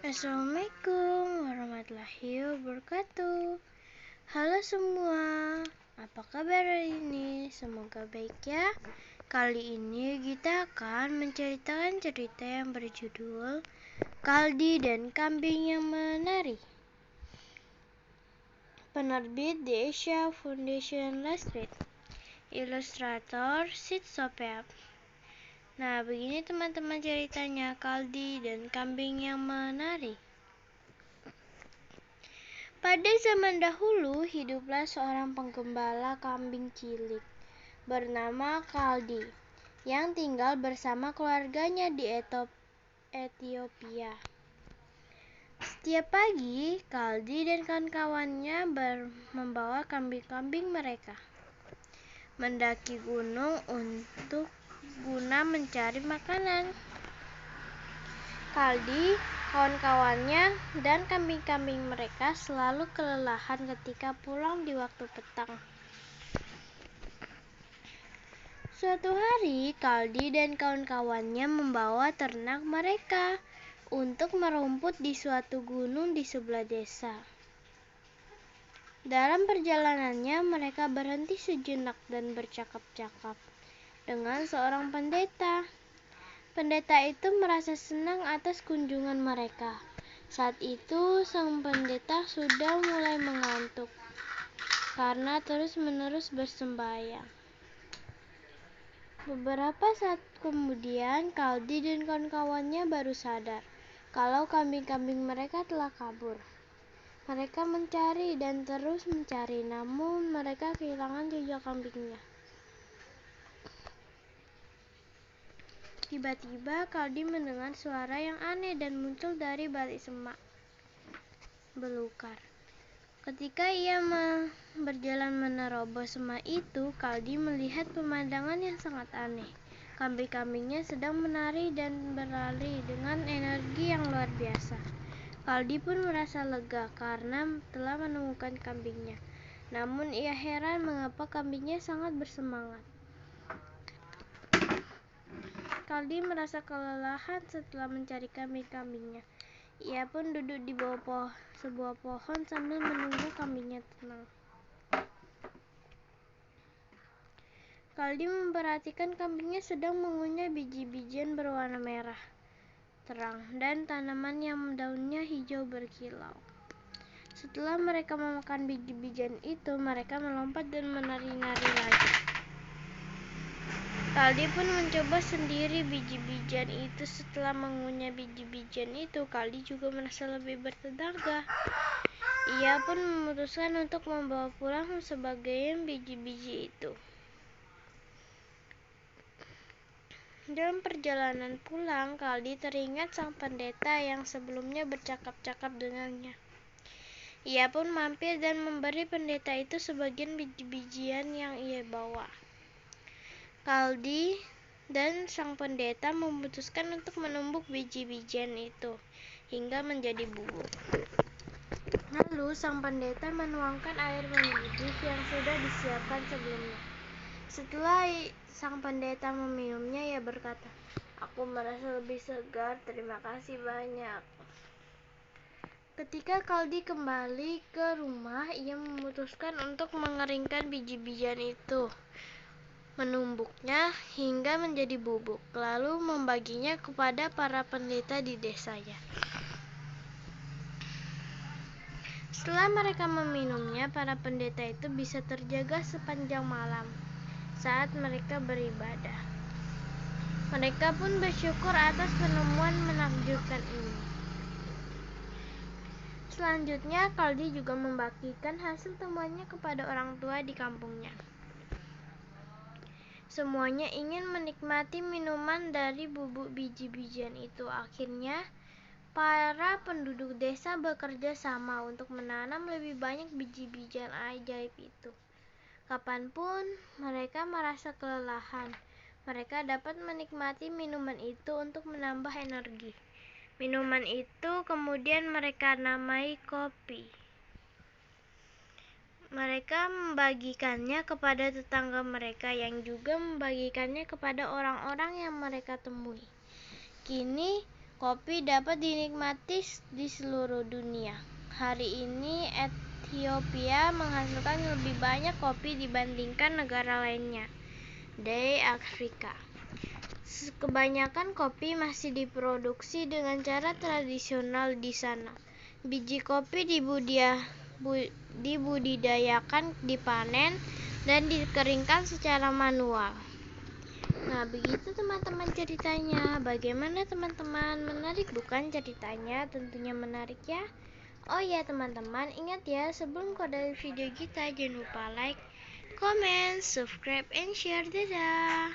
Assalamualaikum warahmatullahi wabarakatuh. Halo semua, apa kabar hari ini? Semoga baik ya. Kali ini kita akan menceritakan cerita yang berjudul Kaldi dan Kambing yang Menari. Penerbit The Asia Foundation Illustrated. Ilustrator Sid Sopep. Nah, begini teman-teman ceritanya Kaldi dan Kambing yang Menari. Pada zaman dahulu, hiduplah seorang penggembala kambing cilik bernama Kaldi yang tinggal bersama keluarganya di Ethiopia. Setiap pagi, Kaldi dan kawan-kawannya membawa kambing-kambing mereka mendaki gunung untuk guna mencari makanan. Kaldi, kawan-kawannya, dan kambing-kambing mereka selalu kelelahan ketika pulang di waktu petang. Suatu hari, Kaldi dan kawan-kawannya membawa ternak mereka untuk merumput di suatu gunung di sebelah desa. Dalam perjalanannya, mereka berhenti sejenak dan bercakap-cakap dengan seorang pendeta. Pendeta itu merasa senang atas kunjungan mereka. Saat itu, sang pendeta sudah mulai mengantuk karena terus-menerus bersembahyang. Beberapa saat kemudian, Kaldi dan kawan-kawannya baru sadar kalau kambing-kambing mereka telah kabur. Mereka mencari dan terus mencari, namun mereka kehilangan jejak kambingnya. Tiba-tiba Kaldi mendengar suara yang aneh dan muncul dari balik semak belukar. Ketika ia berjalan menerobos semak itu, Kaldi melihat pemandangan yang sangat aneh. Kambing-kambingnya sedang menari dan berlari dengan energi yang luar biasa. Kaldi pun merasa lega karena telah menemukan kambingnya. Namun ia heran mengapa kambingnya sangat bersemangat. Kaldi merasa kelelahan setelah mencari kambing-kambingnya. Ia pun duduk di bawah sebuah pohon sambil menunggu kambingnya tenang. Kaldi memperhatikan kambingnya sedang mengunyah biji-bijian berwarna merah terang dan tanaman yang daunnya hijau berkilau. Setelah mereka memakan biji-bijian itu, mereka melompat dan menari-nari lagi. Kaldi pun mencoba sendiri biji-bijian itu. Setelah mengunyah biji-bijian itu, Kaldi juga merasa lebih bertenaga. Ia pun memutuskan untuk membawa pulang sebagian biji-biji itu. Dalam perjalanan pulang, Kaldi teringat sang pendeta yang sebelumnya bercakap-cakap dengannya. Ia pun mampir dan memberi pendeta itu sebagian biji-bijian yang ia bawa. Kaldi dan sang pendeta memutuskan untuk menumbuk biji-bijian itu hingga menjadi bubuk. Lalu sang pendeta menuangkan air mendidih yang sudah disiapkan sebelumnya. Setelah sang pendeta meminumnya, ia berkata, "Aku merasa lebih segar, terima kasih banyak." Ketika Kaldi kembali ke rumah, ia memutuskan untuk mengeringkan biji-bijian itu, menumbuknya hingga menjadi bubuk, lalu membaginya kepada para pendeta di desanya. Setelah mereka meminumnya, para pendeta itu bisa terjaga sepanjang malam saat mereka beribadah. Mereka pun bersyukur atas penemuan menakjubkan ini. Selanjutnya, Kaldi juga membagikan hasil temuannya kepada orang tua di kampungnya. Semuanya ingin menikmati minuman dari bubuk biji-bijian itu. Akhirnya, para penduduk desa bekerja sama untuk menanam lebih banyak biji-bijian ajaib itu. Kapanpun mereka merasa kelelahan, mereka dapat menikmati minuman itu untuk menambah energi. Minuman itu kemudian mereka namai kopi. Mereka membagikannya kepada tetangga mereka yang juga membagikannya kepada orang-orang yang mereka temui. Kini, Kopi dapat dinikmati di seluruh dunia. Hari ini Ethiopia menghasilkan lebih banyak kopi dibandingkan negara lainnya di Afrika. Kebanyakan kopi masih diproduksi dengan cara tradisional di sana. Biji kopi dibudidayakan, dipanen, dan dikeringkan secara manual. Nah, begitu teman-teman ceritanya. Bagaimana teman-teman? Menarik bukan ceritanya? Tentunya menarik ya. Oh ya teman-teman, ingat ya, sebelum kode video kita jangan lupa like, comment, subscribe, and share. Dadah.